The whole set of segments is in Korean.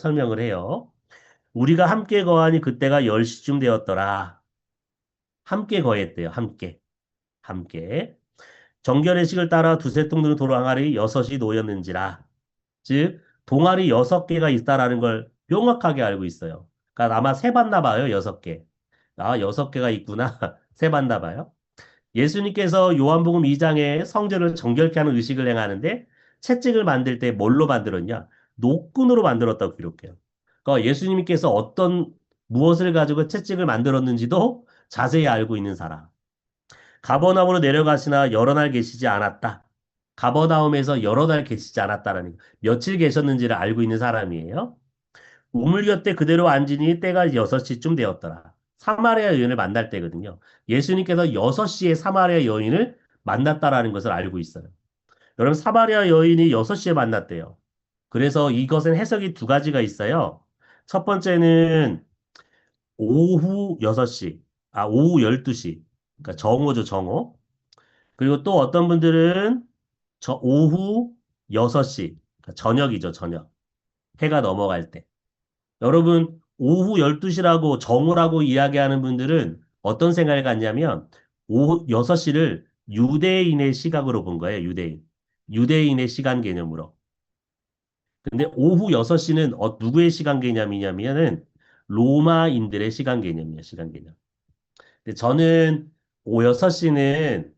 설명을 해요. 우리가 함께 거하니 그때가 10시쯤 되었더라. 함께 거했대요. 함께. 함께. 정결의식을 따라 두세 통 드는 도랑아리 6이 놓였는지라. 즉, 동아리 6개가 있다라는 걸 명확하게 알고 있어요. 그러니까 아마 세봤나 봐요. 6개. 아, 6개가 있구나. 세봤나 봐요. 예수님께서 요한복음 2장에 성전을 정결케 하는 의식을 행하는데 채찍을 만들 때 뭘로 만들었냐? 노끈으로 만들었다고 기록해요. 그러니까 예수님께서 무엇을 가지고 채찍을 만들었는지도 자세히 알고 있는 사람. 가버나움으로 내려가시나 여러 날 계시지 않았다. 가버나움에서 여러 날 계시지 않았다라는 며칠 계셨는지를 알고 있는 사람이에요. 우물 곁에 그대로 앉으니 때가 6시쯤 되었더라. 사마리아 여인을 만날 때거든요. 예수님께서 6시에 사마리아 여인을 만났다라는 것을 알고 있어요. 여러분, 사마리아 여인이 6시에 만났대요. 그래서 이것은 해석이 두 가지가 있어요. 첫 번째는 오후 6시, 오후 12시. 그러니까 정오죠, 정오. 그리고 또 어떤 분들은 오후 6시, 그러니까 저녁이죠, 저녁. 해가 넘어갈 때. 여러분, 오후 12시라고 정오라고 이야기하는 분들은 어떤 생각을 갖냐면, 오후 6시를 유대인의 시각으로 본 거예요, 유대인. 유대인의 시간 개념으로. 근데 오후 6시는 누구의 시간 개념이냐면은, 로마인들의 시간 개념이에요, 시간 개념. 근데 저는 오후 6시는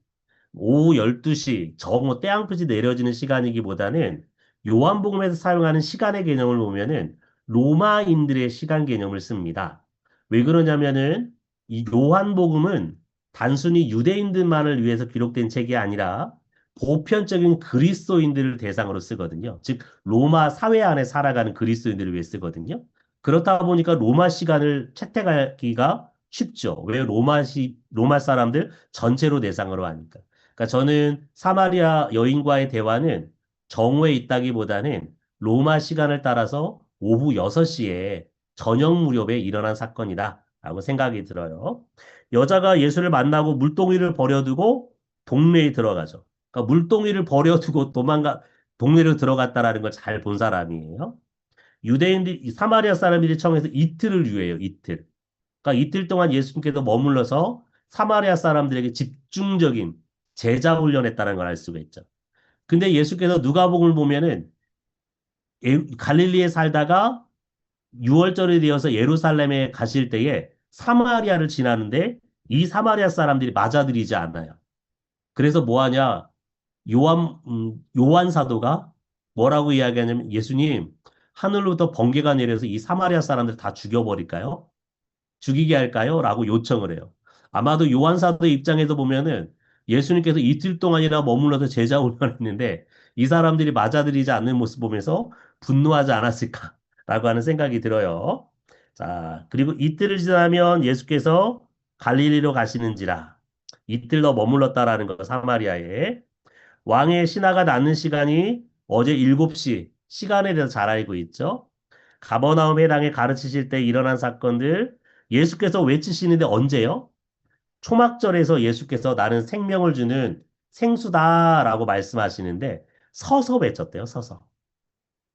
오후 12시, 정오 때양볕이 내려지는 시간이기보다는 요한복음에서 사용하는 시간의 개념을 보면은 로마인들의 시간 개념을 씁니다. 왜 그러냐면은 이 요한복음은 단순히 유대인들만을 위해서 기록된 책이 아니라 보편적인 그리스도인들을 대상으로 쓰거든요. 즉 로마 사회 안에 살아가는 그리스도인들을 위해 쓰거든요. 그렇다 보니까 로마 시간을 채택하기가 쉽죠. 왜 로마 사람들 전체로 대상으로 하니까. 그러니까 저는 사마리아 여인과의 대화는 정오에 있다기보다는 로마 시간을 따라서 오후 6시에 저녁 무렵에 일어난 사건이다라고 생각이 들어요. 여자가 예수를 만나고 물동이를 버려두고 동네에 들어가죠. 그러니까 물동이를 버려두고 동네로 들어갔다라는 걸 잘 본 사람이에요. 이 사마리아 사람들이 청해서 이틀을 유해요, 이틀. 그러니까 이틀 동안 예수님께서 머물러서 사마리아 사람들에게 집중적인 제자 훈련했다는 걸 알 수가 있죠. 근데 예수께서 누가복음을 보면은 갈릴리에 살다가 6월절이 되어서 예루살렘에 가실 때에 사마리아를 지나는데 이 사마리아 사람들이 맞아들이지 않아요. 그래서 뭐 하냐? 요한 사도가 뭐라고 이야기하냐면 예수님, 하늘로부터 번개가 내려서 이 사마리아 사람들 다 죽여버릴까요? 죽이게 할까요? 라고 요청을 해요. 아마도 요한 사도 입장에서 보면은 예수님께서 이틀 동안이나 머물러서 제자 훈련했는데 이 사람들이 맞아들이지 않는 모습 보면서 분노하지 않았을까라고 하는 생각이 들어요. 자, 그리고 이틀을 지나면 예수께서 갈릴리로 가시는지라 이틀 더 머물렀다라는 거 사마리아에 왕의 신하가 낳는 시간이 어제 7시 시간에 대해서 잘 알고 있죠. 가버나움 회당에 가르치실 때 일어난 사건들 예수께서 외치시는데 언제요? 초막절에서 예수께서 나는 생명을 주는 생수다라고 말씀하시는데 서서 외쳤대요. 서서.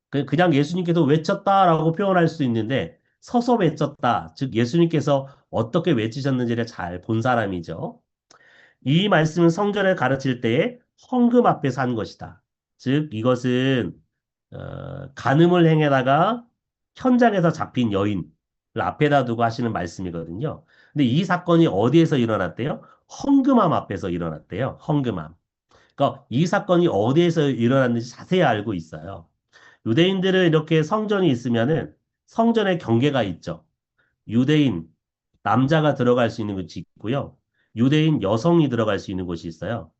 그냥 예수님께서 외쳤다라고 표현할 수 있는데 서서 외쳤다. 즉 예수님께서 어떻게 외치셨는지를 잘 본 사람이죠. 이 말씀은 성전을 가르칠 때에 헌금 앞에서 한 것이다. 즉 이것은 간음을 행해다가 현장에서 잡힌 여인을 앞에다 두고 하시는 말씀이거든요. 근데 이 사건이 어디에서 일어났대요? 헝금함 앞에서 일어났대요. 헝금함. 그러니까 이 사건이 어디에서 일어났는지 자세히 알고 있어요. 유대인들은 이렇게 성전이 있으면은 성전에 경계가 있죠. 유대인 남자가 들어갈 수 있는 곳이 있고요. 유대인 여성이 들어갈 수 있는 곳이 있어요.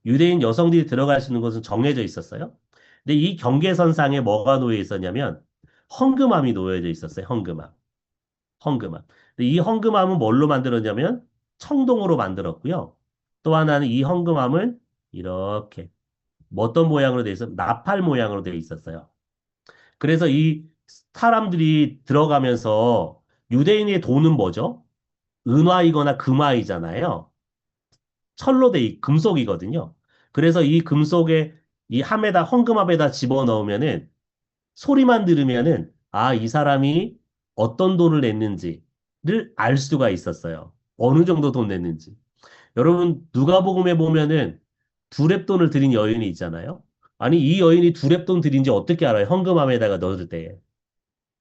유대인 여성들이 들어갈 수 있는 곳은 정해져 있었어요. 근데 이 경계선상에 뭐가 놓여 있었냐면 헝금함이 놓여져 있었어요. 헝금함. 헝금함. 근데 이 헝금함은 뭘로 만들었냐면 청동으로 만들었고요. 또 하나는 이 헝금함을 이렇게 어떤 모양으로 돼 있어? 나팔 모양으로 돼 있었어요. 그래서 이 사람들이 들어가면서 유대인의 돈은 뭐죠? 은화이거나 금화이잖아요. 금속이거든요. 그래서 이 금속에 이 함에다 헝금함에다 집어넣으면은 소리만 들으면은 아, 이 사람이 어떤 돈을 냈는지를 알 수가 있었어요. 어느 정도 돈 냈는지. 여러분, 누가복음에 보면은 두렙돈을 들인 여인이 있잖아요. 아니, 이 여인이 두렙돈 들인지 어떻게 알아요? 헌금함에다가 넣을 때.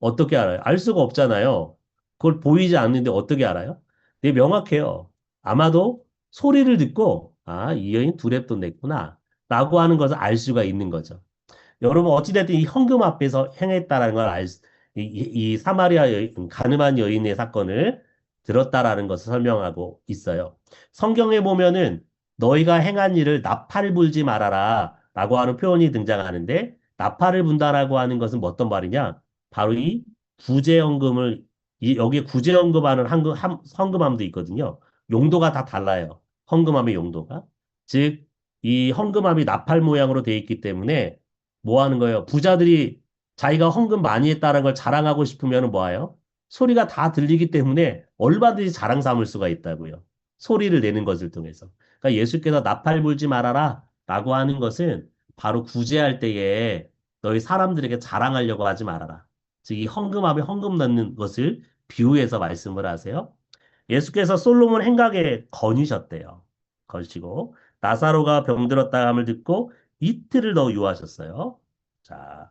어떻게 알아요? 알 수가 없잖아요. 그걸 보이지 않는데 어떻게 알아요? 되게 명확해요. 아마도 소리를 듣고, 아, 이 여인 두렙돈 냈구나. 라고 하는 것을 알 수가 있는 거죠. 여러분, 어찌됐든 이 현금 앞에서 행했다라는 걸 이 사마리아 여인, 가늠한 여인의 사건을 들었다라는 것을 설명하고 있어요. 성경에 보면은 너희가 행한 일을 나팔 불지 말아라 라고 하는 표현이 등장하는데 나팔을 분다라고 하는 것은 뭐 어떤 말이냐? 바로 이 구제연금을 여기에 구제연금하는 헌금함도 있거든요. 용도가 다 달라요. 헌금함의 용도가. 즉, 이 헌금함이 나팔 모양으로 되어 있기 때문에 뭐 하는 거예요? 부자들이 자기가 헌금 많이 했다는 걸 자랑하고 싶으면 뭐 해요? 소리가 다 들리기 때문에 얼마든지 자랑 삼을 수가 있다고요. 소리를 내는 것을 통해서. 그러니까 예수께서 나팔 불지 말아라 라고 하는 것은 바로 구제할 때에 너희 사람들에게 자랑하려고 하지 말아라. 즉, 이 헌금함에 헌금 넣는 것을 비유해서 말씀을 하세요. 예수께서 솔로몬 행각에 거니셨대요. 거니시고 나사로가 병들었다 함을 듣고 이틀을 더 유하셨어요. 자,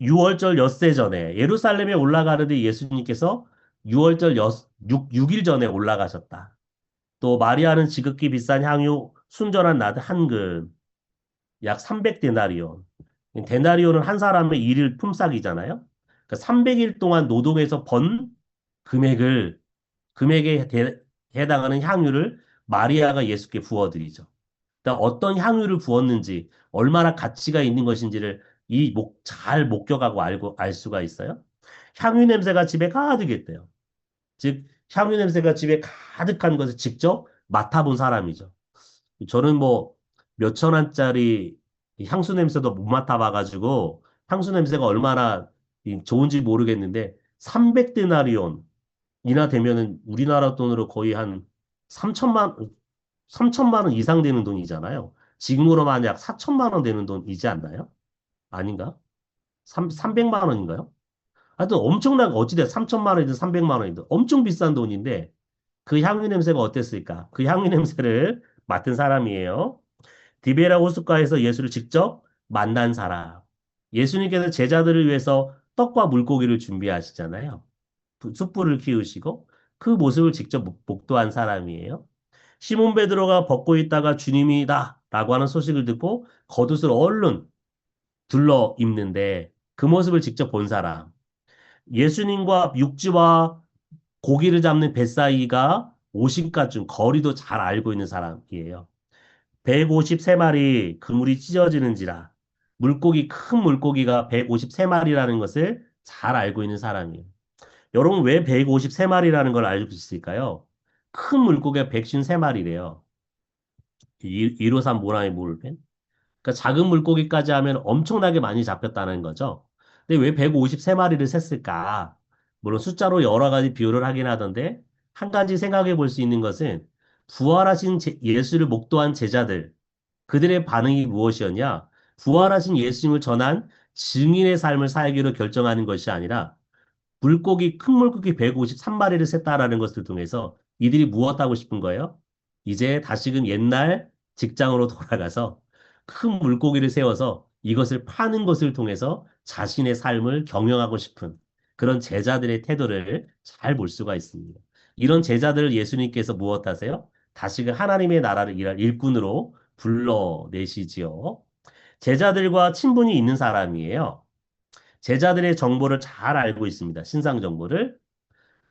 6월절 엿새 전에 예루살렘에 올라가는데 예수님께서 6월절 6일 전에 올라가셨다. 또 마리아는 지극히 비싼 향유 순전한 나드 한 근, 약 300데나리온. 데나리온은 한 사람의 일일 품삯이잖아요. 그러니까 300일 동안 노동해서 번 금액을 금액에 해당하는 향유를 마리아가 예수께 부어드리죠. 그러니까 어떤 향유를 부었는지, 얼마나 가치가 있는 것인지를 잘 목격하고 알 수가 있어요. 향유 냄새가 집에 가득했대요. 즉, 향유 냄새가 집에 가득한 것을 직접 맡아본 사람이죠. 저는 뭐, 몇천 원짜리 향수 냄새도 못 맡아봐가지고, 향수 냄새가 얼마나 좋은지 모르겠는데, 300데나리온, 이나 되면은 우리나라 돈으로 거의 한 3천만, 3천만 원 이상 되는 돈이잖아요. 지금으로 만약 4천만 원 되는 돈이지 않나요? 아닌가? 300만 원인가요? 하여튼 엄청나게 어찌돼 3천만 원이든 300만 원이든 엄청 비싼 돈인데 그 향유 냄새가 어땠을까? 그 향유 냄새를 맡은 사람이에요. 디베라 호숫가에서 예수를 직접 만난 사람. 예수님께서 제자들을 위해서 떡과 물고기를 준비하시잖아요. 숯불을 키우시고 그 모습을 직접 목도한 사람이에요. 시몬 베드로가 벗고 있다가 주님이다 라고 하는 소식을 듣고 겉옷을 얼른 둘러 입는데 그 모습을 직접 본 사람. 예수님과 육지와 고기를 잡는 뱃사이가 오심가쯤 거리도 잘 알고 있는 사람이에요. 153마리 그물이 찢어지는지라 큰 물고기가 153마리라는 것을 잘 알고 있는 사람이에요. 여러분 왜 153마리라는 걸 알고 있을까요? 큰 물고기가 153마리래요. 153 모나의 물뱀. 그러니까 작은 물고기까지 하면 엄청나게 많이 잡혔다는 거죠. 근데 왜 153마리를 셌을까? 물론 숫자로 여러 가지 비유를 하긴 하던데 한 가지 생각해 볼 수 있는 것은 부활하신 예수를 목도한 제자들, 그들의 반응이 무엇이었냐? 부활하신 예수님을 전한 증인의 삶을 살기로 결정하는 것이 아니라 큰 물고기 153마리를 셌다라는 것을 통해서 이들이 무엇 하고 싶은 거예요? 이제 다시금 옛날 직장으로 돌아가서 큰 물고기를 세워서 이것을 파는 것을 통해서 자신의 삶을 경영하고 싶은 그런 제자들의 태도를 잘 볼 수가 있습니다. 이런 제자들을 예수님께서 무엇 하세요? 다시금 하나님의 나라를 일할 일꾼으로 불러내시지요. 제자들과 친분이 있는 사람이에요. 제자들의 정보를 잘 알고 있습니다. 신상 정보를.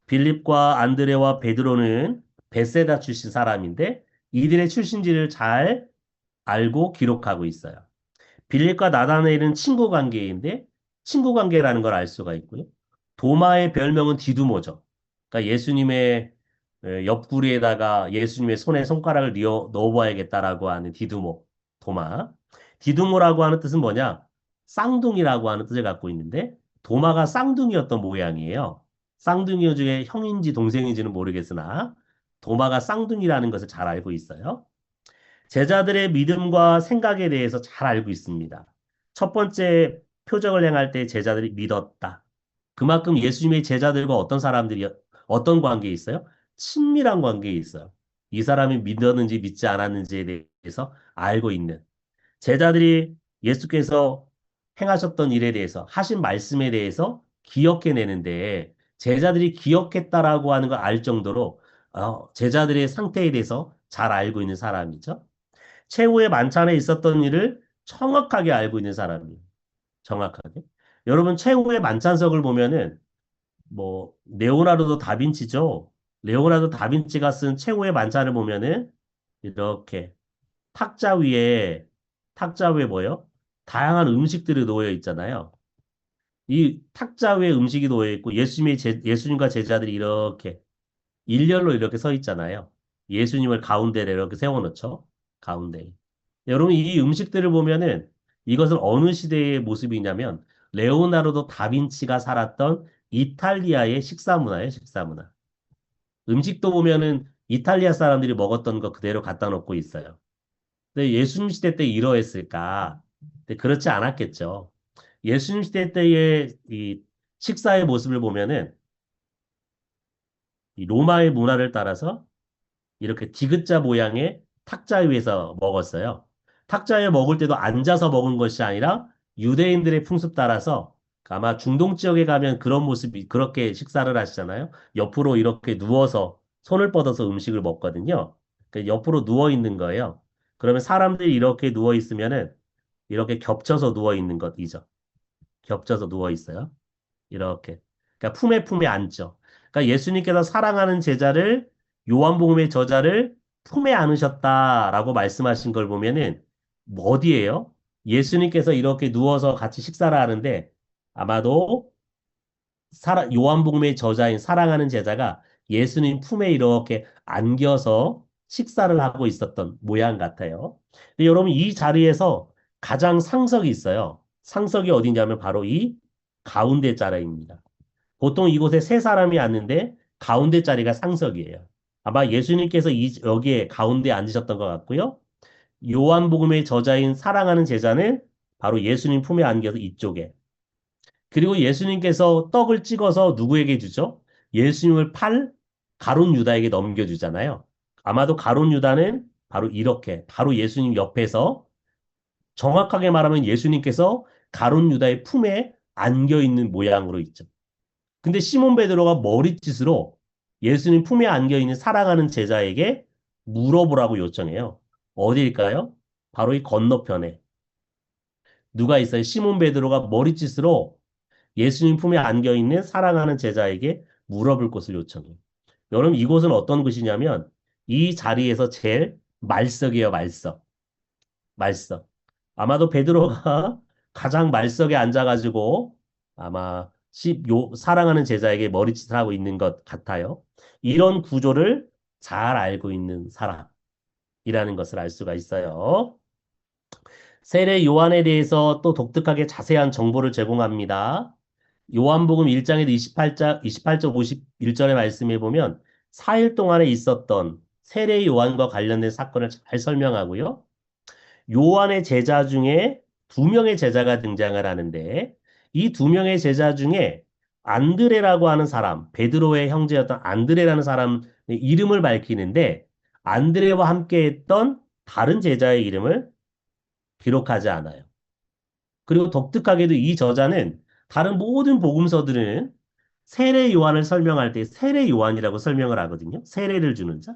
빌립과 안드레와 베드로는 베세다 출신 사람인데 이들의 출신지를 잘 알고 기록하고 있어요. 빌립과 나다나엘은 친구 관계인데 친구 관계라는 걸 알 수가 있고요. 도마의 별명은 디두모죠. 그러니까 예수님의 옆구리에다가 예수님의 손에 손가락을 넣어봐야겠다라고 하는 디두모, 도마. 디두모라고 하는 뜻은 뭐냐? 쌍둥이라고 하는 뜻을 갖고 있는데 도마가 쌍둥이였던 모양이에요. 쌍둥이 중에 형인지 동생인지는 모르겠으나 도마가 쌍둥이라는 것을 잘 알고 있어요. 제자들의 믿음과 생각에 대해서 잘 알고 있습니다. 첫 번째 표적을 행할 때 제자들이 믿었다. 그만큼 예수님의 제자들과 어떤 사람들이 어떤 관계에 있어요? 친밀한 관계에 있어요. 이 사람이 믿었는지 믿지 않았는지에 대해서 알고 있는. 제자들이 예수께서 행하셨던 일에 대해서 하신 말씀에 대해서 기억해내는데 제자들이 기억했다라고 하는 걸 알 정도로 제자들의 상태에 대해서 잘 알고 있는 사람이죠. 최후의 만찬에 있었던 일을 정확하게 알고 있는 사람이에요. 정확하게. 여러분 최후의 만찬석을 보면은 뭐 레오나르도 다빈치죠. 레오나르도 다빈치가 쓴 최후의 만찬을 보면은 이렇게 탁자 위에 탁자 위에 뭐요? 다양한 음식들이 놓여 있잖아요. 이 탁자 위에 음식이 놓여 있고 예수님과 제자들이 이렇게 일렬로 이렇게 서 있잖아요. 예수님을 가운데에 이렇게 세워놓죠. 가운데. 여러분 이 음식들을 보면은 이것은 어느 시대의 모습이냐면 레오나르도 다빈치가 살았던 이탈리아의 식사 문화예요, 식사 문화. 음식도 보면은 이탈리아 사람들이 먹었던 거 그대로 갖다 놓고 있어요. 근데 예수님 시대 때 이러했을까? 근데 그렇지 않았겠죠. 예수님 시대 때의 이 식사의 모습을 보면은 이 로마의 문화를 따라서 이렇게 디귿자 모양의 탁자 위에서 먹었어요. 탁자 위에 먹을 때도 앉아서 먹은 것이 아니라 유대인들의 풍습 따라서 아마 중동 지역에 가면 그런 모습이 그렇게 식사를 하시잖아요. 옆으로 이렇게 누워서 손을 뻗어서 음식을 먹거든요. 그 옆으로 누워 있는 거예요. 그러면 사람들이 이렇게 누워 있으면은 이렇게 겹쳐서 누워 있는 것이죠. 겹쳐서 누워 있어요. 이렇게. 그러니까 품에 안죠. 그러니까 예수님께서 사랑하는 제자를 요한복음의 저자를 품에 안으셨다라고 말씀하신 걸 보면은 뭐 어디예요? 예수님께서 이렇게 누워서 같이 식사를 하는데 아마도 요한복음의 저자인 사랑하는 제자가 예수님 품에 이렇게 안겨서 식사를 하고 있었던 모양 같아요. 근데 여러분 이 자리에서 가장 상석이 있어요. 상석이 어디냐면 바로 이 가운데 자리입니다. 보통 이곳에 세 사람이 앉는데 가운데 자리가 상석이에요. 아마 예수님께서 여기에 가운데 앉으셨던 것 같고요. 요한복음의 저자인 사랑하는 제자는 바로 예수님 품에 안겨서 이쪽에. 그리고 예수님께서 떡을 찍어서 누구에게 주죠? 예수님을 팔 가룟 유다에게 넘겨주잖아요. 아마도 가룟 유다는 바로 이렇게, 바로 예수님 옆에서 정확하게 말하면 예수님께서 가룟 유다의 품에 안겨 있는 모양으로 있죠. 근데 시몬 베드로가 머리짓으로 예수님 품에 안겨 있는 사랑하는 제자에게 물어보라고 요청해요. 어디일까요? 바로 이 건너편에 누가 있어요? 시몬 베드로가 머리짓으로 예수님 품에 안겨 있는 사랑하는 제자에게 물어볼 것을 요청해요. 여러분 이곳은 어떤 곳이냐면 이 자리에서 제일 말석이에요, 말석. 말석. 아마도 베드로가 가장 말석에 앉아가지고 아마 사랑하는 제자에게 머리짓을 하고 있는 것 같아요. 이런 구조를 잘 알고 있는 사람이라는 것을 알 수가 있어요. 세례 요한에 대해서 또 독특하게 자세한 정보를 제공합니다. 요한복음 1장에도 28절 51절의 말씀에 보면 4일 동안에 있었던 세례 요한과 관련된 사건을 잘 설명하고요. 요한의 제자 중에 두 명의 제자가 등장을 하는데 이 두 명의 제자 중에 안드레라고 하는 사람, 베드로의 형제였던 안드레라는 사람의 이름을 밝히는데 안드레와 함께 했던 다른 제자의 이름을 기록하지 않아요. 그리고 독특하게도 이 저자는 다른 모든 복음서들은 세례 요한을 설명할 때 세례 요한이라고 설명을 하거든요. 세례를 주는 자.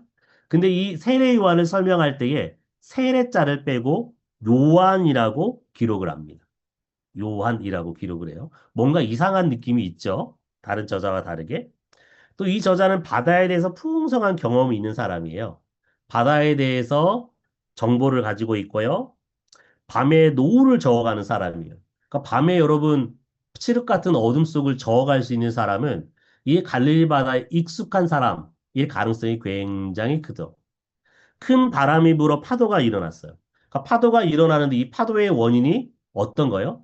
근데 이 세례 요한을 설명할 때에 세례자를 빼고 요한이라고 기록을 합니다. 요한이라고 기록을 해요. 뭔가 이상한 느낌이 있죠. 다른 저자와 다르게. 또 이 저자는 바다에 대해서 풍성한 경험이 있는 사람이에요. 바다에 대해서 정보를 가지고 있고요. 밤에 노을을 저어가는 사람이에요. 그러니까 밤에 여러분 칠흑 같은 어둠 속을 저어갈 수 있는 사람은 이 갈릴리 바다에 익숙한 사람일 가능성이 굉장히 크죠. 큰 바람이 불어 파도가 일어났어요. 그러니까 파도가 일어나는데 이 파도의 원인이 어떤 거예요?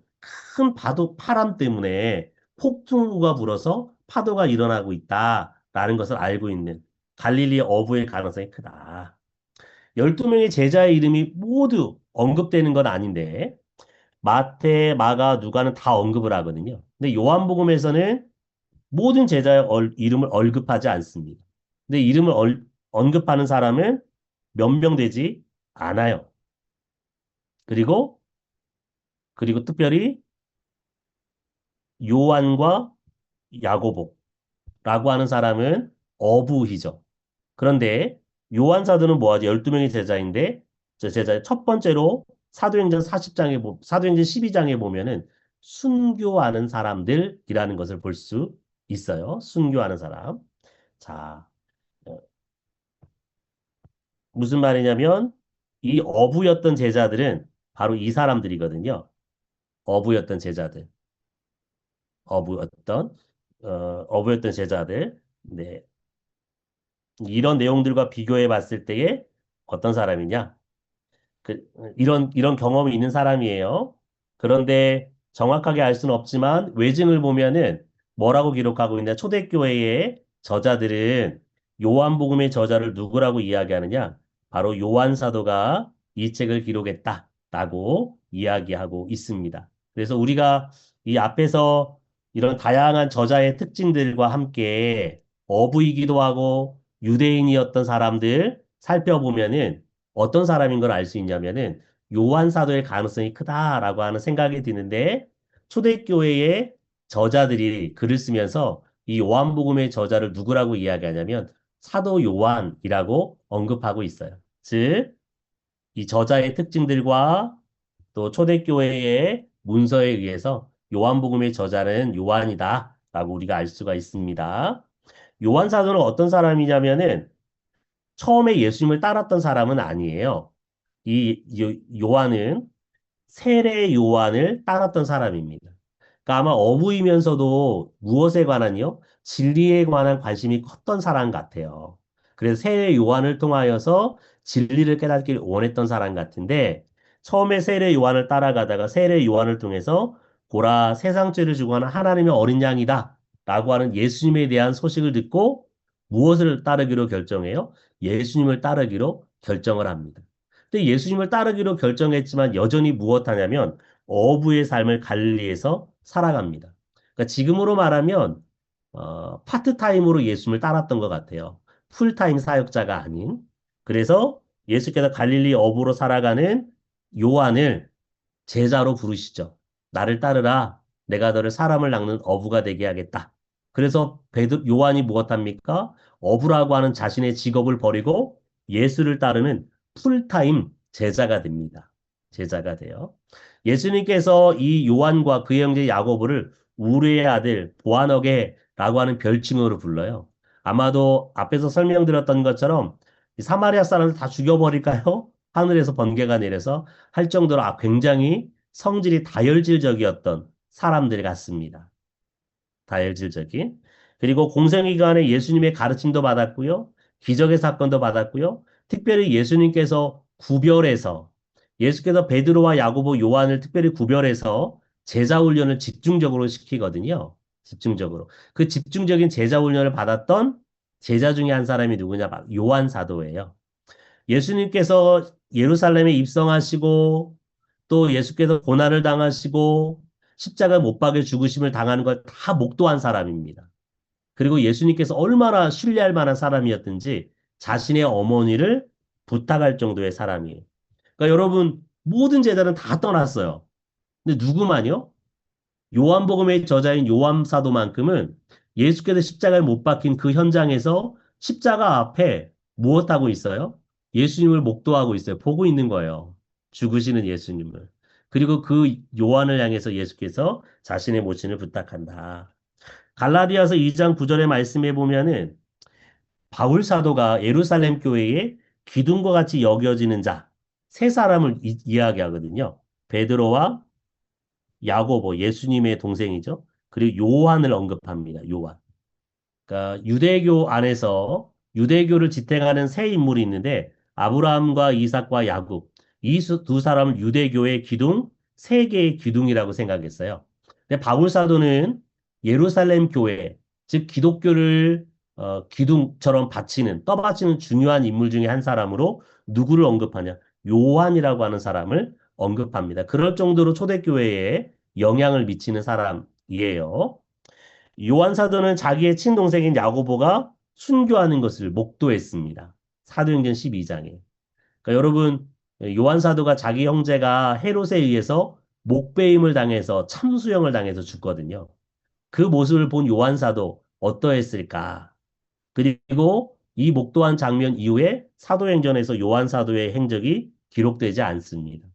큰 바람 때문에 폭풍우가 불어서 파도가 일어나고 있다라는 것을 알고 있는 갈릴리 어부의 가능성이 크다. 12명의 제자의 이름이 모두 언급되는 건 아닌데 마태, 마가, 누가는 다 언급을 하거든요. 근데 요한복음에서는 모든 제자의 이름을 언급하지 않습니다. 근데 이름을 언급하는 사람은 몇 명 되지 않아요. 그리고 특별히 요한과 야고보라고 하는 사람은 어부이죠. 그런데 요한 사도는 뭐하지? 12명의 제자인데 저 제자 첫 번째로 사도행전 12장에 보면은 순교하는 사람들이라는 것을 볼 수 있어요. 순교하는 사람. 자, 어, 무슨 말이냐면 이 어부였던 제자들은 바로 이 사람들이거든요. 어부였던 제자들. 어부였던 어부였던 제자들. 네. 이런 내용들과 비교해 봤을 때에 어떤 사람이냐? 이런 경험이 있는 사람이에요. 그런데 정확하게 알 수는 없지만 외증을 보면은 뭐라고 기록하고 있냐? 초대교회의 저자들은 요한복음의 저자를 누구라고 이야기하느냐? 바로 요한 사도가 이 책을 기록했다라고 이야기하고 있습니다. 그래서 우리가 이 앞에서 이런 다양한 저자의 특징들과 함께 어부이기도 하고 유대인이었던 사람들 살펴보면은 어떤 사람인 걸 알 수 있냐면은 요한 사도의 가능성이 크다라고 하는 생각이 드는데 초대교회의 저자들이 글을 쓰면서 이 요한복음의 저자를 누구라고 이야기하냐면 사도 요한이라고 언급하고 있어요. 즉, 이 저자의 특징들과 또 초대교회의 문서에 의해서 요한복음의 저자는 요한이다라고 우리가 알 수가 있습니다. 요한 사도는 어떤 사람이냐면은 처음에 예수님을 따랐던 사람은 아니에요. 요한은 세례 요한을 따랐던 사람입니다. 그러니까 아마 어부이면서도 무엇에 관한요? 진리에 관한 관심이 컸던 사람 같아요. 그래서 세례 요한을 통하여서 진리를 깨닫기를 원했던 사람 같은데 처음에 세례 요한을 따라가다가 세례 요한을 통해서 보라 세상 죄를 지고 하는 하나님의 어린 양이다 라고 하는 예수님에 대한 소식을 듣고 무엇을 따르기로 결정해요? 예수님을 따르기로 결정을 합니다. 근데 예수님을 따르기로 결정했지만 여전히 무엇하냐면 어부의 삶을 갈릴리에서 살아갑니다. 그러니까 지금으로 말하면 파트타임으로 예수님을 따랐던 것 같아요. 풀타임 사역자가 아닌. 그래서 예수께서 갈릴리 어부로 살아가는 요한을 제자로 부르시죠. 나를 따르라. 내가 너를 사람을 낚는 어부가 되게 하겠다. 그래서 요한이 무엇합니까? 어부라고 하는 자신의 직업을 버리고 예수를 따르는 풀타임 제자가 됩니다. 제자가 돼요. 예수님께서 이 요한과 그의 형제 야고보를 우르의 아들 보아너게라고 하는 별칭으로 불러요. 아마도 앞에서 설명드렸던 것처럼 이 사마리아 사람을 다 죽여버릴까요? 하늘에서 번개가 내려서 할 정도로 굉장히 성질이 다혈질적이었던 사람들 같습니다. 다혈질적인. 그리고 공생기간에 예수님의 가르침도 받았고요. 기적의 사건도 받았고요. 특별히 예수님께서 구별해서 예수께서 베드로와 야고보, 요한을 특별히 구별해서 제자 훈련을 집중적으로 시키거든요. 집중적으로. 그 집중적인 제자 훈련을 받았던 제자 중에 한 사람이 누구냐? 요한 사도예요. 예수님께서 예루살렘에 입성하시고 또 예수께서 고난을 당하시고 십자가 못 박여 죽으심을 당하는 걸 다 목도한 사람입니다. 그리고 예수님께서 얼마나 신뢰할 만한 사람이었든지 자신의 어머니를 부탁할 정도의 사람이에요. 그러니까 여러분 모든 제자는 다 떠났어요. 근데 누구만요? 요한복음의 저자인 요한 사도만큼은 예수께서 십자가에 못 박힌 그 현장에서 십자가 앞에 무엇하고 있어요? 예수님을 목도하고 있어요. 보고 있는 거예요. 죽으시는 예수님을. 그리고 그 요한을 향해서 예수께서 자신의 모친을 부탁한다. 갈라디아서 2장 9절의 말씀에 보면은 바울 사도가 예루살렘 교회에 기둥과 같이 여겨지는 자, 세 사람을 이야기하거든요. 베드로와 야고보, 예수님의 동생이죠. 그리고 요한을 언급합니다. 요한. 그러니까 유대교 안에서 유대교를 지탱하는 세 인물이 있는데 아브라함과 이삭과 야곱 이 두 사람을 유대교의 기둥, 세계의 기둥이라고 생각했어요. 근데 바울 사도는 예루살렘 교회, 즉 기독교를 기둥처럼 떠받치는 중요한 인물 중에 한 사람으로 누구를 언급하냐? 요한이라고 하는 사람을 언급합니다. 그럴 정도로 초대교회에 영향을 미치는 사람이에요. 요한 사도는 자기의 친동생인 야고보가 순교하는 것을 목도했습니다. 사도행전 12장에. 그러니까 여러분, 요한 사도가 자기 형제가 헤롯에 의해서 목베임을 당해서 참수형을 당해서 죽거든요. 그 모습을 본 요한 사도 어떠했을까? 그리고 이 목도한 장면 이후에 사도행전에서 요한 사도의 행적이 기록되지 않습니다.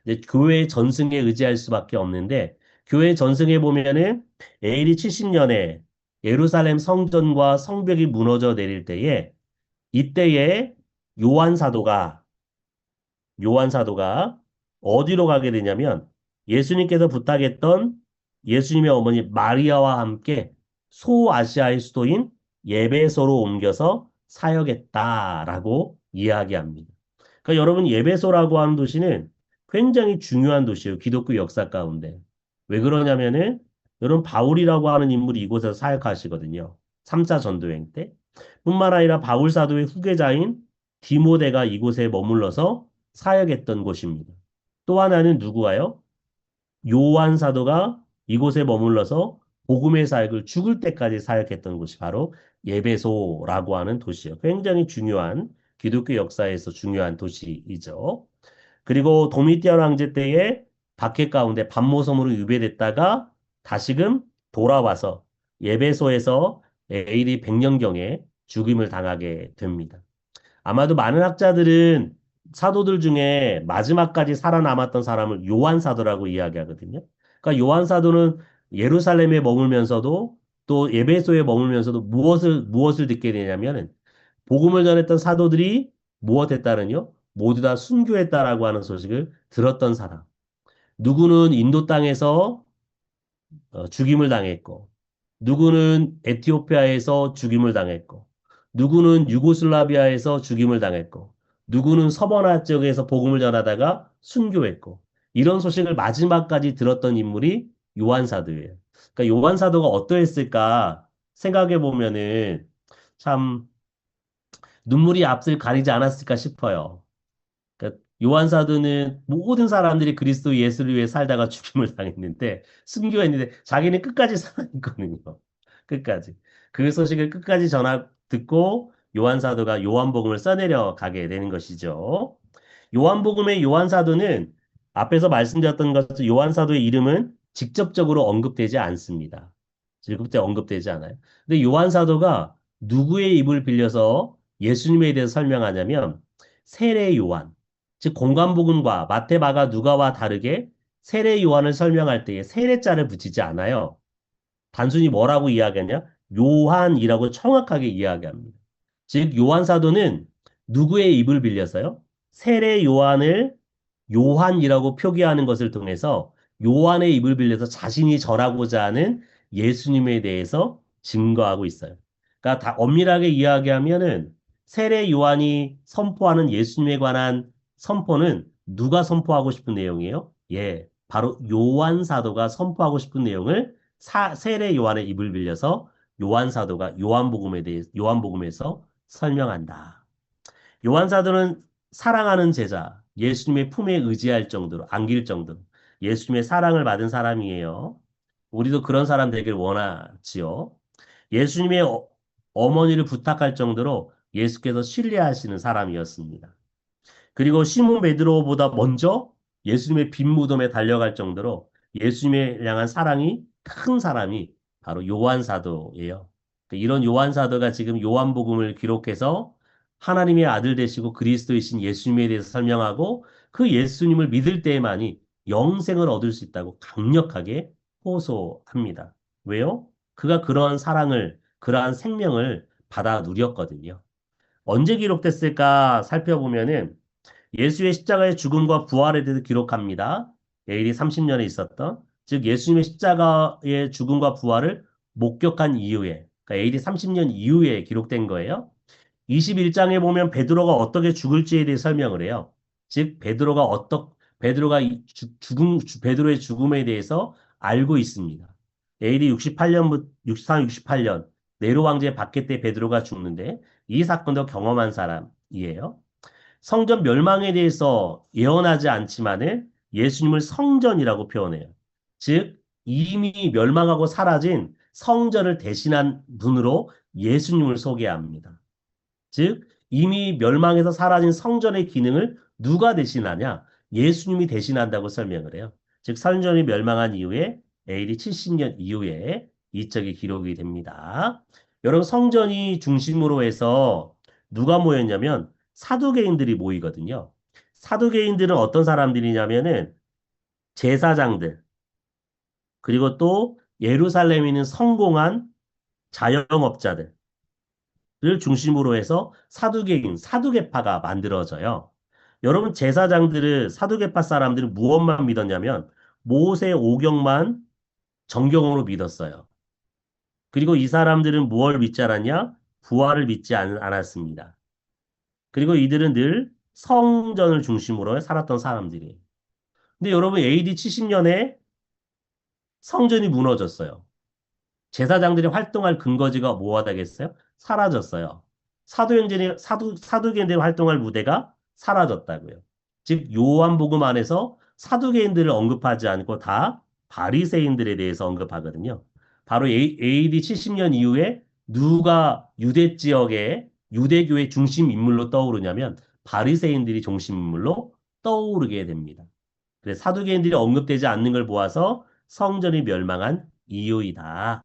이제 교회 전승에 의지할 수밖에 없는데 교회 전승에 보면은 AD 70년에 예루살렘 성전과 성벽이 무너져 내릴 때에 이때에 요한 사도가 요한 사도가 어디로 가게 되냐면 예수님께서 부탁했던 예수님의 어머니 마리아와 함께 소아시아의 수도인 예배소로 옮겨서 사역했다라고 이야기합니다. 그러니까 여러분 예배소라고 하는 도시는 굉장히 중요한 도시예요. 기독교 역사 가운데. 왜 그러냐면은 여러분 바울이라고 하는 인물이 이곳에서 사역하시거든요. 3차 전도행 때. 뿐만 아니라 바울 사도의 후계자인 디모데가 이곳에 머물러서 사역했던 곳입니다. 또 하나는 누구와요? 요한 사도가 이곳에 머물러서 복음의 사역을 죽을 때까지 사역했던 곳이 바로 예배소라고 하는 도시예요. 굉장히 중요한 기독교 역사에서 중요한 도시이죠. 그리고 도미티안 황제 때에 박해 가운데 반모섬으로 유배됐다가 다시금 돌아와서 예배소에서 AD 100년경에 죽임을 당하게 됩니다. 아마도 많은 학자들은 사도들 중에 마지막까지 살아남았던 사람을 요한 사도라고 이야기하거든요. 그러니까 요한 사도는 예루살렘에 머물면서도 또 예배소에 머물면서도 무엇을 듣게 되냐면은 복음을 전했던 사도들이 무엇했다는요? 모두 다 순교했다라고 하는 소식을 들었던 사람. 누구는 인도 땅에서 죽임을 당했고, 누구는 에티오피아에서 죽임을 당했고, 누구는 유고슬라비아에서 죽임을 당했고, 누구는 서버나 지역에서 복음을 전하다가 순교했고, 이런 소식을 마지막까지 들었던 인물이 요한 사도예요. 그러니까 요한 사도가 어떠했을까 생각해 보면은 참 눈물이 앞을 가리지 않았을까 싶어요. 그러니까 요한 사도는 모든 사람들이 그리스도 예수를 위해 살다가 죽임을 당했는데 순교했는데 자기는 끝까지 살아있거든요. 끝까지. 그 소식을 끝까지 듣고 요한 사도가 요한복음을 써내려 가게 되는 것이죠. 요한복음의 요한 사도는 앞에서 말씀드렸던 것처럼 요한 사도의 이름은 직접적으로 언급되지 않습니다. 직접적으로 언급되지 않아요. 근데 요한 사도가 누구의 입을 빌려서 예수님에 대해서 설명하냐면 세례 요한, 즉 공관복음과 마태, 마가, 누가와 다르게 세례 요한을 설명할 때에 세례자를 붙이지 않아요. 단순히 뭐라고 이야기하냐? 요한이라고 정확하게 이야기합니다. 즉 요한 사도는 누구의 입을 빌려서요? 세례 요한을 요한이라고 표기하는 것을 통해서 요한의 입을 빌려서 자신이 전하고자 하는 예수님에 대해서 증거하고 있어요. 그러니까 다 엄밀하게 이야기하면은 세례 요한이 선포하는 예수님에 관한 선포는 누가 선포하고 싶은 내용이에요? 예, 바로 요한 사도가 선포하고 싶은 내용을 세례 요한의 입을 빌려서 요한 사도가 요한복음에 대해 요한복음에서 설명한다. 요한 사도는 사랑하는 제자, 예수님의 품에 의지할 정도로, 안길 정도로 예수님의 사랑을 받은 사람이에요. 우리도 그런 사람 되길 원하지요. 예수님의 어머니를 부탁할 정도로 예수께서 신뢰하시는 사람이었습니다. 그리고 시몬 베드로보다 먼저 예수님의 빈 무덤에 달려갈 정도로 예수님에 향한 사랑이 큰 사람이 바로 요한 사도예요. 이런 요한 사도가 지금 요한복음을 기록해서 하나님의 아들 되시고 그리스도이신 예수님에 대해서 설명하고 그 예수님을 믿을 때에만이 영생을 얻을 수 있다고 강력하게 호소합니다. 왜요? 그가 그러한 사랑을, 그러한 생명을 받아 누렸거든요. 언제 기록됐을까 살펴보면은 예수의 십자가의 죽음과 부활에 대해서 기록합니다. AD 30년에 있었던, 즉 예수님의 십자가의 죽음과 부활을 목격한 이후에, 그러니까 AD 30년 이후에 기록된 거예요. 21장에 보면 베드로가 어떻게 죽을지에 대해 설명을 해요. 즉 베드로가 베드로의 죽음에 대해서 알고 있습니다. AD 68년부터 63, 68년 네로 황제 박해 때 베드로가 죽는데 이 사건도 경험한 사람이에요. 성전 멸망에 대해서 예언하지 않지만은 예수님을 성전이라고 표현해요. 즉 이미 멸망하고 사라진 성전을 대신한 분으로 예수님을 소개합니다. 즉, 이미 멸망해서 사라진 성전의 기능을 누가 대신하냐? 예수님이 대신한다고 설명을 해요. 즉, 성전이 멸망한 이후에 AD 70년 이후에 이적이 기록이 됩니다. 여러분, 성전이 중심으로 해서 누가 모였냐면 사두개인들이 모이거든요. 사두개인들은 어떤 사람들이냐면은 제사장들, 그리고 또 예루살렘에 있는 성공한 자영업자들, 를 중심으로 해서 사두개인, 사두개파가 만들어져요. 여러분, 제사장들은, 사두개파 사람들은 무엇만 믿었냐면, 모세 오경만 정경으로 믿었어요. 그리고 이 사람들은 무엇을 믿지 않았냐? 부활을 믿지 않았습니다. 그리고 이들은 늘 성전을 중심으로 살았던 사람들이에요. 근데 여러분, AD 70년에 성전이 무너졌어요. 제사장들이 활동할 근거지가 뭐가 되겠어요? 사라졌어요. 사두개인들이 활동할 무대가 사라졌다고요. 즉, 요한복음 안에서 사두개인들을 언급하지 않고 다 바리새인들에 대해서 언급하거든요. 바로 AD 70년 이후에 누가 유대 지역의 유대교의 중심 인물로 떠오르냐면 바리새인들이 중심 인물로 떠오르게 됩니다. 그래서 사두개인들이 언급되지 않는 걸 보아서 성전이 멸망한 이후이다.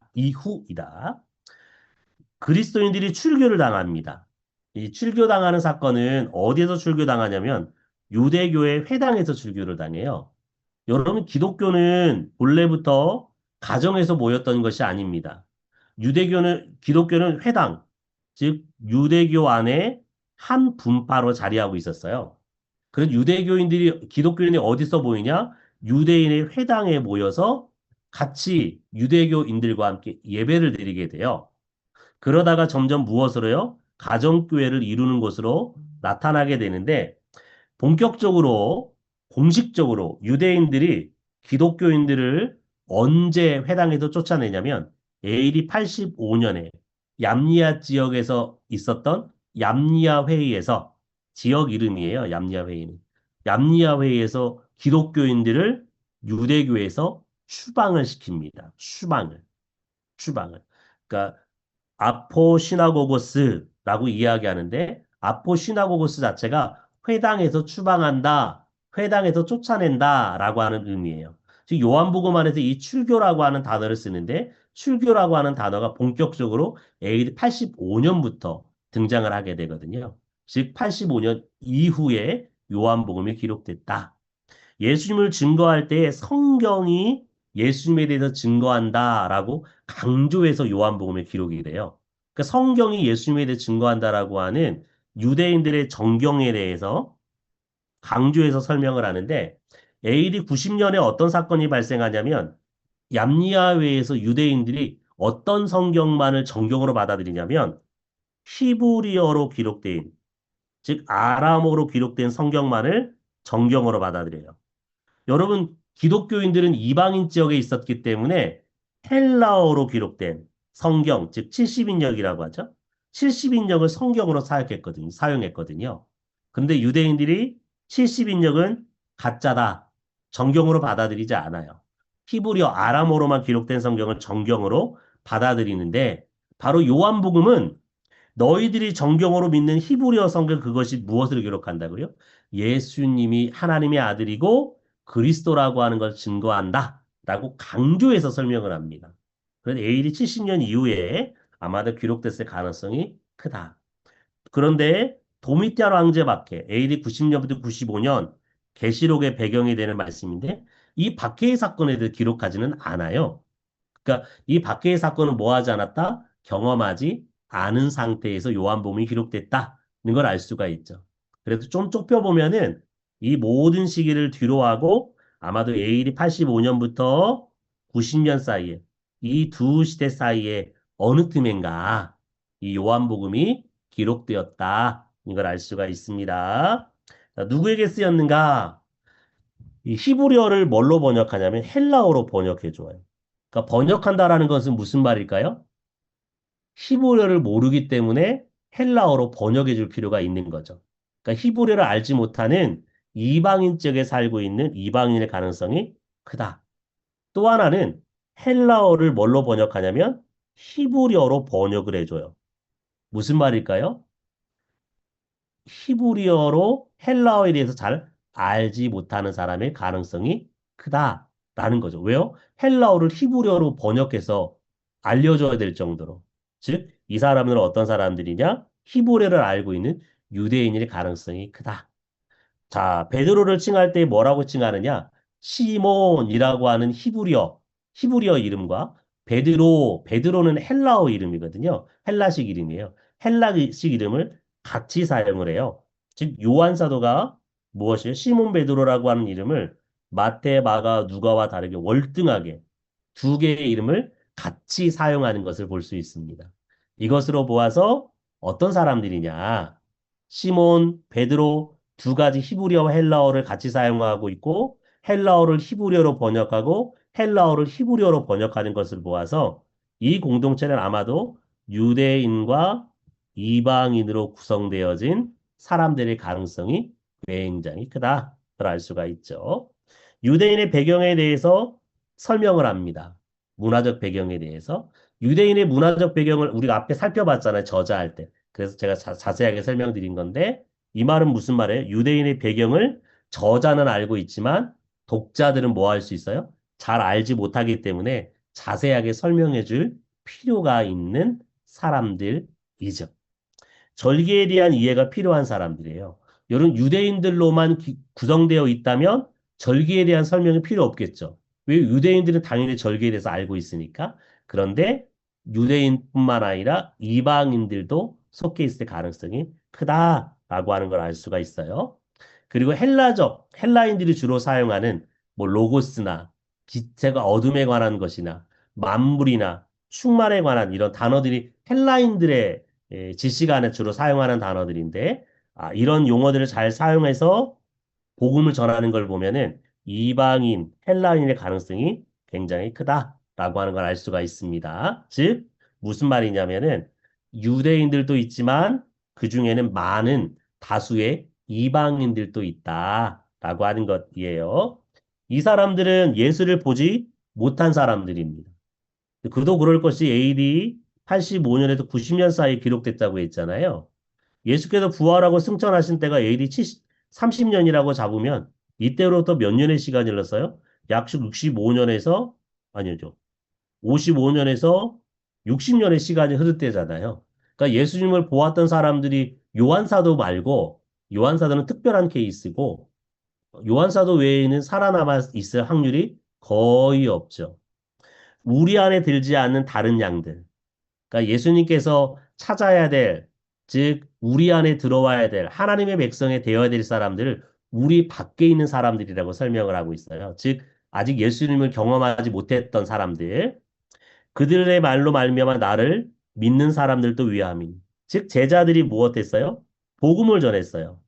그리스도인들이 출교를 당합니다. 이 출교당하는 사건은 어디에서 출교당하냐면 유대교의 회당에서 출교를 당해요. 여러분, 기독교는 본래부터 가정에서 모였던 것이 아닙니다. 기독교는 회당, 즉 유대교 안에 한 분파로 자리하고 있었어요. 그래서 기독교인이 어디서 모이냐? 유대인의 회당에 모여서 같이 유대교인들과 함께 예배를 드리게 돼요. 그러다가 점점 무엇으로요? 가정교회를 이루는 것으로 나타나게 되는데, 본격적으로, 공식적으로 유대인들이 기독교인들을 언제 회당에서 쫓아내냐면, AD 85년에 얌니아 지역에서 있었던 얌니아 회의에서, 지역 이름이에요, 얌니아 회의는. 얌니아 회의에서 기독교인들을 유대교에서 추방을 시킵니다. 추방을. 그러니까 아포시나고고스라고 이야기하는데 아포시나고고스 자체가 회당에서 추방한다, 회당에서 쫓아낸다라고 하는 의미예요. 즉 요한복음 안에서 이 출교라고 하는 단어를 쓰는데 출교라고 하는 단어가 본격적으로 AD 85년부터 등장을 하게 되거든요. 즉 85년 이후에 요한복음이 기록됐다. 예수님을 증거할 때 성경이 예수님에 대해서 증거한다라고 강조해서 요한복음에 기록이 돼요. 그러니까 성경이 예수님에 대해 증거한다라고 하는 유대인들의 정경에 대해서 강조해서 설명을 하는데 AD 90년에 어떤 사건이 발생하냐면 얌니아회에서 유대인들이 어떤 성경만을 정경으로 받아들이냐면 히브리어로 기록된 즉 아람어로 기록된 성경만을 정경으로 받아들여요. 여러분, 기독교인들은 이방인 지역에 있었기 때문에 헬라어로 기록된 성경, 즉 70인역이라고 하죠. 70인역을 성경으로 사용했거든요. 그런데 유대인들이 70인역은 가짜다, 정경으로 받아들이지 않아요. 히브리어 아람어로만 기록된 성경을 정경으로 받아들이는데 바로 요한복음은 너희들이 정경으로 믿는 히브리어 성경 그것이 무엇을 기록한다고요? 예수님이 하나님의 아들이고 그리스도라고 하는 걸 증거한다. 라고 강조해서 설명을 합니다. 그래서 AD 70년 이후에 아마도 기록됐을 가능성이 크다. 그런데 도미티안 황제 AD 90년부터 95년 계시록의 배경이 되는 말씀인데 이 박해의 사건에 대해 기록하지는 않아요. 그러니까 이 박해의 사건은 뭐 하지 않았다? 경험하지 않은 상태에서 요한복음이 기록됐다는 걸 알 수가 있죠. 그래도 좀 좁혀보면은 이 모든 시기를 뒤로하고 아마도 AD 85년부터 90년 사이에 이 두 시대 사이에 어느 틈엔가 이 요한복음이 기록되었다. 이걸 알 수가 있습니다. 자, 누구에게 쓰였는가? 이 히브리어를 뭘로 번역하냐면 헬라어로 번역해 줘요. 그러니까 번역한다라는 것은 무슨 말일까요? 히브리어를 모르기 때문에 헬라어로 번역해 줄 필요가 있는 거죠. 그러니까 히브리어를 알지 못하는 이방인 쪽에 살고 있는 이방인의 가능성이 크다. 또 하나는 헬라어를 뭘로 번역하냐면 히브리어로 번역을 해줘요. 무슨 말일까요? 히브리어로 헬라어에 대해서 잘 알지 못하는 사람의 가능성이 크다라는 거죠. 왜요? 헬라어를 히브리어로 번역해서 알려줘야 될 정도로. 즉, 이 사람들은 어떤 사람들이냐? 히브리어를 알고 있는 유대인일 가능성이 크다. 자, 베드로를 칭할 때 뭐라고 칭하느냐? 시몬이라고 하는 히브리어 이름과 베드로는 헬라어 이름이거든요. 헬라식 이름이에요. 헬라식 이름을 같이 사용을 해요. 즉, 요한 사도가 무엇이에요? 시몬 베드로라고 하는 이름을 마태, 마가, 누가와 다르게 월등하게 두 개의 이름을 같이 사용하는 것을 볼 수 있습니다. 이것으로 보아서 어떤 사람들이냐? 시몬, 베드로 두 가지 히브리어와 헬라어를 같이 사용하고 있고 헬라어를 히브리어로 번역하고 헬라어를 히브리어로 번역하는 것을 보아서 이 공동체는 아마도 유대인과 이방인으로 구성되어진 사람들의 가능성이 굉장히 크다를 알 수가 있죠. 유대인의 배경에 대해서 설명을 합니다. 문화적 배경에 대해서. 유대인의 문화적 배경을 우리가 앞에 살펴봤잖아요. 저자할 때. 그래서 제가 자세하게 설명드린 건데 이 말은 무슨 말이에요? 유대인의 배경을 저자는 알고 있지만 독자들은 뭐 할 수 있어요? 잘 알지 못하기 때문에 자세하게 설명해 줄 필요가 있는 사람들이죠. 절기에 대한 이해가 필요한 사람들이에요. 이런 유대인들로만 구성되어 있다면 절기에 대한 설명이 필요 없겠죠. 왜 유대인들은 당연히 절기에 대해서 알고 있으니까. 그런데 유대인뿐만 아니라 이방인들도 속해 있을 가능성이 크다라고 하는 걸 알 수가 있어요. 그리고 헬라인들이 주로 사용하는 뭐 로고스나 기체가 어둠에 관한 것이나 만물이나 충만에 관한 이런 단어들이 헬라인들의 지시간에 주로 사용하는 단어들인데 이런 용어들을 잘 사용해서 복음을 전하는 걸 보면은 이방인, 헬라인의 가능성이 굉장히 크다라고 하는 걸 알 수가 있습니다. 즉, 무슨 말이냐면은 유대인들도 있지만 그 중에는 많은 다수의 이방인들도 있다라고 하는 것이에요. 이 사람들은 예수를 보지 못한 사람들입니다. 그도 그럴 것이 AD 85년에서 90년 사이에 기록됐다고 했잖아요. 예수께서 부활하고 승천하신 때가 AD 30년이라고 잡으면 이때로부터 몇 년의 시간이 흘렀어요? 약 65년에서 아니죠. 55년에서 60년의 시간이 흐를 때잖아요. 그러니까 예수님을 보았던 사람들이 요한사도 말고 요한사도는 특별한 케이스고 요한사도 외에는 살아남아 있을 확률이 거의 없죠. 우리 안에 들지 않는 다른 양들. 그러니까 예수님께서 찾아야 될, 즉, 우리 안에 들어와야 될, 하나님의 백성에 되어야 될 사람들을 우리 밖에 있는 사람들이라고 설명을 하고 있어요. 즉, 아직 예수님을 경험하지 못했던 사람들, 그들의 말로 말미암아 나를 믿는 사람들도 위함이니. 즉, 제자들이 무엇했어요? 복음을 전했어요.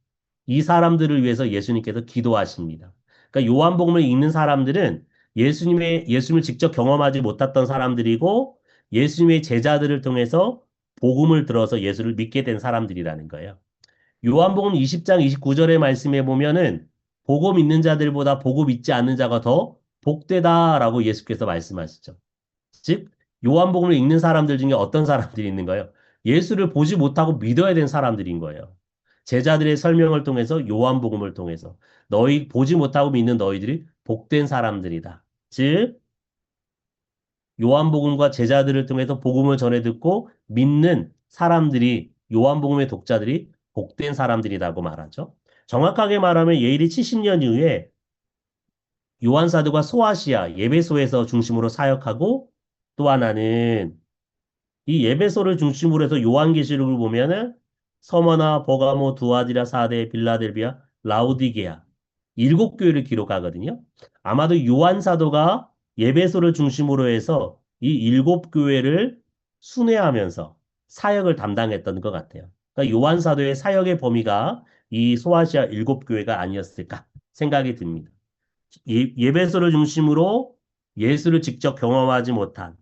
이 사람들을 위해서 예수님께서 기도하십니다. 그러니까 요한복음을 읽는 사람들은 예수님을 직접 경험하지 못했던 사람들이고 예수님의 제자들을 통해서 복음을 들어서 예수를 믿게 된 사람들이라는 거예요. 요한복음 20장 29절의 말씀에 보면은 복음 있는 자들보다 복음 있지 않는 자가 더 복되다라고 예수께서 말씀하시죠. 즉, 요한복음을 읽는 사람들 중에 어떤 사람들이 있는 거예요? 예수를 보지 못하고 믿어야 된 사람들인 거예요. 제자들의 설명을 통해서 요한복음을 통해서 너희 보지 못하고 믿는 너희들이 복된 사람들이다. 즉, 요한복음과 제자들을 통해서 복음을 전해 듣고 믿는 사람들이 요한복음의 독자들이 복된 사람들이라고 말하죠. 정확하게 말하면 예일이 70년 이후에 요한사도가 소아시아 예배소에서 중심으로 사역하고 또 하나는 이 예배소를 중심으로 해서 요한계시록을 보면은 서머나, 버가모, 두아디라, 사대, 빌라델비아, 라우디게아 일곱 교회를 기록하거든요. 아마도 요한 사도가 예배소를 중심으로 해서 이 일곱 교회를 순회하면서 사역을 담당했던 것 같아요. 그러니까 요한 사도의 사역의 범위가 이 소아시아 일곱 교회가 아니었을까 생각이 듭니다. 예배소를 중심으로 예수를 직접 경험하지 못한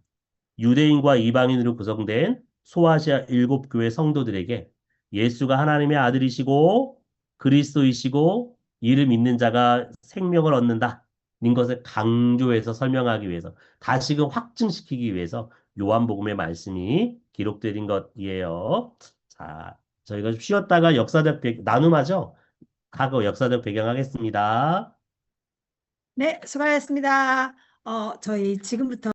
유대인과 이방인으로 구성된 소아시아 일곱 교회 성도들에게 예수가 하나님의 아들이시고 그리스도이시고 이를 믿는 자가 생명을 얻는다. 것을 강조해서 설명하기 위해서, 다시금 확증시키기 위해서 요한복음의 말씀이 기록된 것이에요. 자, 저희가 좀 쉬었다가 나눔하죠? 과거 역사적 배경하겠습니다. 네, 수고하셨습니다. 저희 지금부터